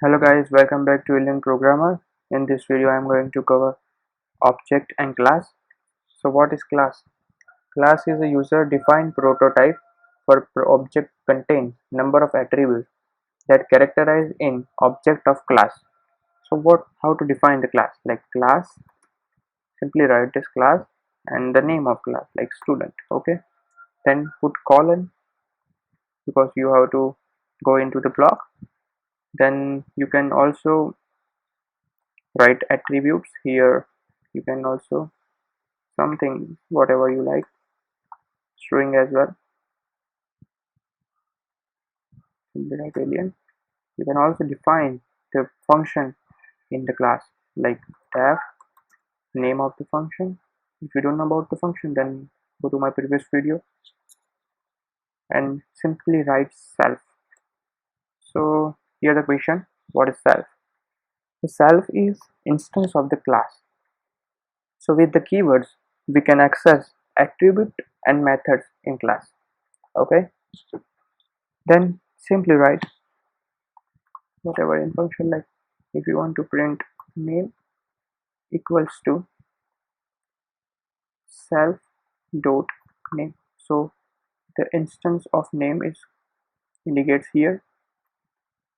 Hello guys, welcome back to Alien Programmer. In this video I am going to cover object and class. So what is class? Class is a user defined prototype for object contains number of attributes that characterize in object of class. So how to define the class? Like class, simply write this class and the name of class like student. Okay, then put colon because you have to go into the block. Then you can also write attributes here. You can also something whatever you like, string as well, simply write alien. You can also define the function in the class like def name of the function. If you don't know about the function, then go to my previous video and simply write self. So here the question, what is self? The self is instance of the class. So with the keywords we can access attribute and methods in class. Okay, then simply write whatever in function, like if you want to print name equals to self dot name. So the instance of name is indicates here,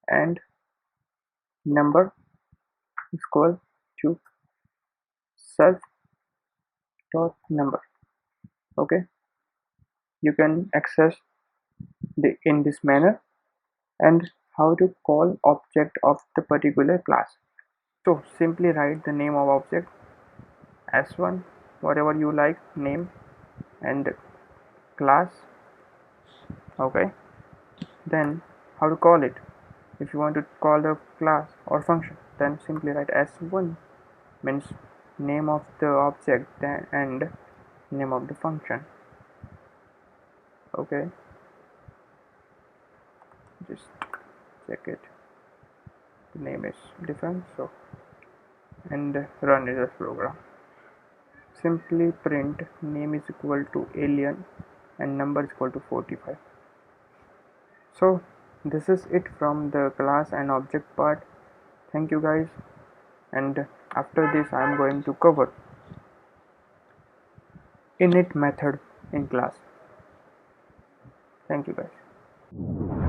and number is equal to self dot number. Okay, you can access the in this manner. And how to call object of the particular class? So simply write the name of object s1, whatever you like, name, and class. Okay, then how to call it? If you want to call the class or function, then simply write s1 means name of the object and name of the function. Okay, just check it, the name is different. So and run this program. Simply print name is equal to alien and number is equal to 45. So this is it from the class and object part. Thank you guys, and after this I am going to cover init method in class. Thank you guys.